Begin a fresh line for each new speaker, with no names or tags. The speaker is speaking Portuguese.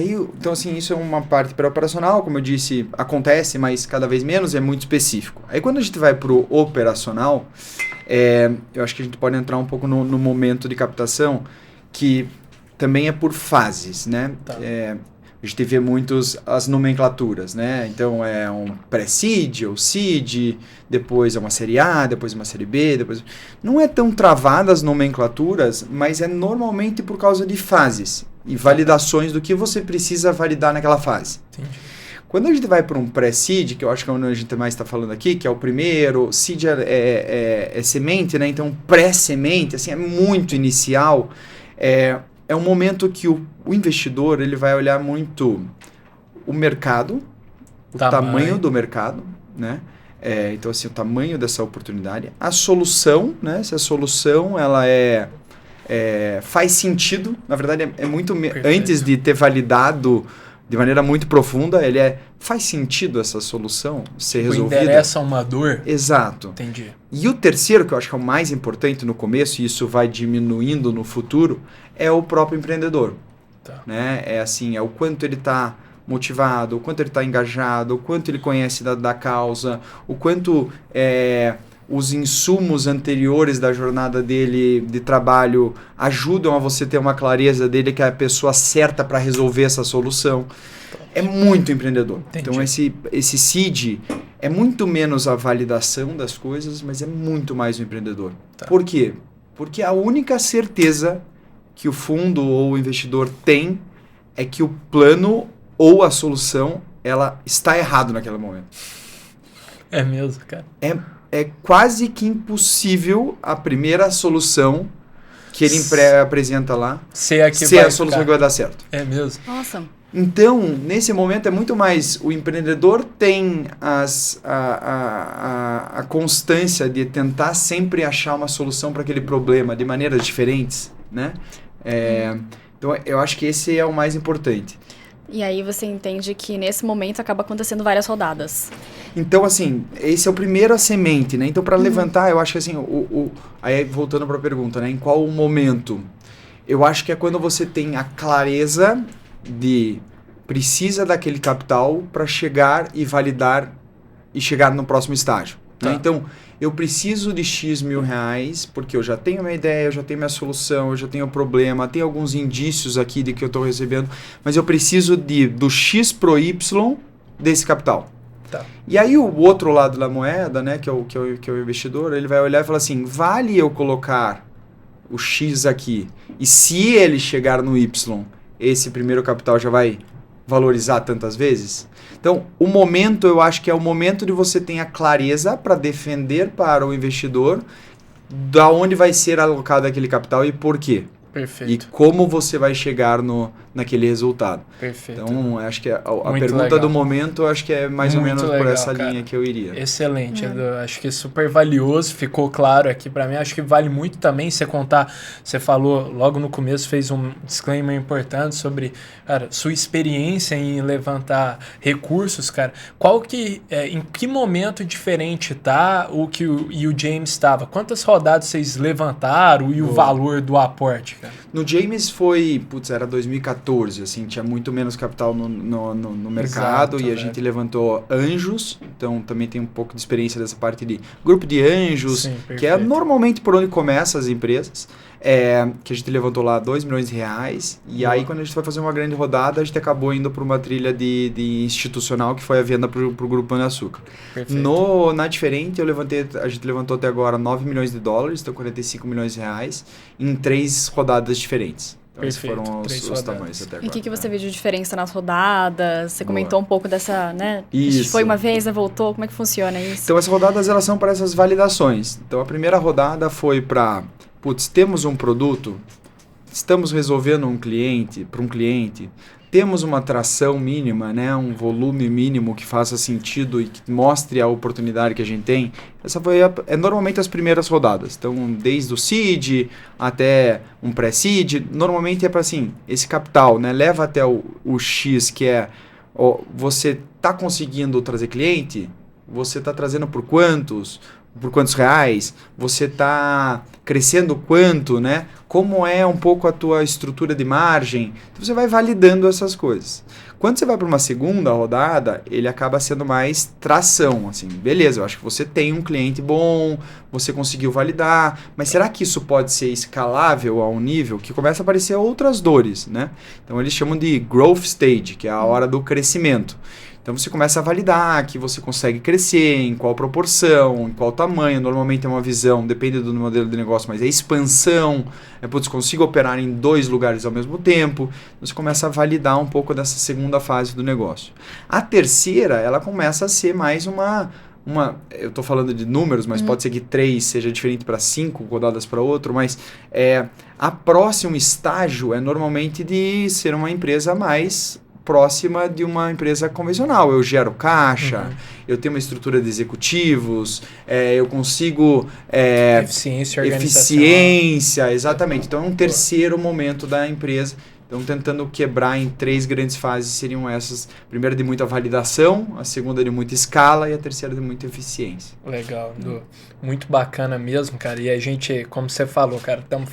Então, assim, isso é uma parte pré-operacional, como eu disse, acontece, mas cada vez menos, é muito específico. Aí, quando a gente vai para o operacional, eu acho que a gente pode entrar um pouco no momento de captação, que também é por fases, né?
Tá.
A gente vê as nomenclaturas, né? Então, é um pré-seed ou seed, depois é uma série A, depois uma série B, depois... Não é tão travada as nomenclaturas, mas é normalmente por causa de fases e validações do que você precisa validar naquela fase.
Entendi.
Quando a gente vai para um pré-seed, que eu acho que é onde a gente mais está falando aqui, que é o primeiro, seed é semente, né? Então pré-semente, assim, é muito inicial, é um momento que o investidor ele vai olhar muito o mercado, o tamanho do mercado, né? Então, assim, o tamanho dessa oportunidade, a solução, né? Se a solução ela faz sentido, na verdade é muito antes de ter validado de maneira muito profunda, faz sentido essa solução ser resolvida?
Endereça uma dor?
Exato.
Entendi.
E o terceiro, que eu acho que é o mais importante no começo, e isso vai diminuindo no futuro, é o próprio empreendedor.
Tá.
Né? É o quanto ele está motivado, o quanto ele está engajado, o quanto ele conhece da causa, o quanto os insumos anteriores da jornada dele de trabalho ajudam a você ter uma clareza dele que é a pessoa certa para resolver essa solução. É muito empreendedor.
Entendi.
Então esse seed é muito menos a validação das coisas, mas é muito mais o empreendedor.
Tá.
Por quê? Porque a única certeza que o fundo ou o investidor tem é que o plano ou a solução ela está errado naquele momento.
É mesmo, cara?
É quase que impossível a primeira solução que ele apresenta lá ser a solução que vai dar certo.
É mesmo?
Nossa.
Então, nesse momento é muito mais o empreendedor tem a constância de tentar sempre achar uma solução para aquele problema de maneiras diferentes, né? Então, eu acho que esse é o mais importante.
E aí você entende que nesse momento acaba acontecendo várias rodadas.
Então, assim, esse é o primeiro a semente, né? Então, para levantar, eu acho que assim, aí voltando para a pergunta, né? Em qual o momento? Eu acho que é quando você tem a clareza de precisa daquele capital para chegar e validar e chegar no próximo estágio. Né? Então, eu preciso de X mil reais porque eu já tenho uma ideia, eu já tenho minha solução, eu já tenho o problema, tem alguns indícios aqui de que eu estou recebendo, mas eu preciso do X pro Y desse capital.
Tá.
E aí o outro lado da moeda, né, que é o investidor, ele vai olhar e falar assim, vale eu colocar o X aqui e se ele chegar no Y, esse primeiro capital já vai valorizar tantas vezes? Então, o momento, eu acho que é o momento de você ter a clareza para defender para o investidor da onde vai ser alocado aquele capital e por quê.
Perfeito.
E como você vai chegar naquele resultado.
Perfeito.
Então, acho que a pergunta
legal.
Do momento, acho que é mais ou menos
legal,
por essa
cara.
linha que eu iria.
Excelente, Edu. Acho que é super valioso, ficou claro aqui pra mim. Acho que vale muito também você contar, você falou logo no começo, fez um disclaimer importante sobre, cara, sua experiência em levantar recursos, cara. Em que momento diferente tá o James estava? Quantas rodadas vocês levantaram e o valor do aporte, cara?
No James foi, era 2014, assim, tinha muito menos capital no mercado. Exato, e a gente levantou anjos, então também tem um pouco de experiência dessa parte de grupo de anjos. Sim, que é normalmente por onde começam as empresas, que a gente levantou lá 2 milhões de reais, e aí quando a gente foi fazer uma grande rodada, a gente acabou indo para uma trilha de institucional, que foi a venda para o Grupo Pão de Açúcar. Na Diferente, a gente levantou até agora 9 milhões de dólares, então 45 milhões de reais, em 3 rodadas diferentes. Então, esses foram os tamanhos até agora.
E o que você viu de diferença nas rodadas? Você comentou um pouco dessa, né?
Isso.
Foi uma vez, voltou, como é que funciona isso?
Então, essas rodadas, elas são para essas validações. Então, a primeira rodada foi para, temos um produto, estamos resolvendo para um cliente, temos uma tração mínima, né, um volume mínimo que faça sentido e que mostre a oportunidade que a gente tem. Essa foi normalmente as primeiras rodadas. Então, desde o seed até um pré-seed, normalmente é para assim, esse capital, né, leva até o X, que é você está conseguindo trazer cliente? Você está trazendo por quantos? por quantos reais? Você está crescendo quanto, né? Como é um pouco a tua estrutura de margem? Então você vai validando essas coisas. Quando você vai para uma segunda rodada, ele acaba sendo mais tração, assim, beleza, eu acho que você tem um cliente bom, você conseguiu validar, mas será que isso pode ser escalável a um nível que começa a aparecer outras dores, né? Então eles chamam de growth stage, que é a hora do crescimento. Então você começa a validar que você consegue crescer, em qual proporção, em qual tamanho. Normalmente é uma visão, depende do modelo de negócio, mas é expansão. Putz, consigo operar em 2 lugares ao mesmo tempo. Você começa a validar um pouco dessa segunda fase do negócio. A terceira, ela começa a ser mais eu estou falando de números, mas pode ser que 3 seja diferente para 5, rodadas para outro, mas a próximo estágio é normalmente de ser uma empresa mais próxima de uma empresa convencional. Eu gero caixa, eu tenho uma estrutura de executivos, eu consigo...
eficiência organizacional.
Eficiência, exatamente. Então, é um terceiro momento da empresa. Então, tentando quebrar em 3 grandes fases, seriam essas. A primeira de muita validação, a segunda de muita escala e a terceira de muita eficiência.
Legal, muito bacana mesmo, cara. E a gente, como você falou, cara, estamos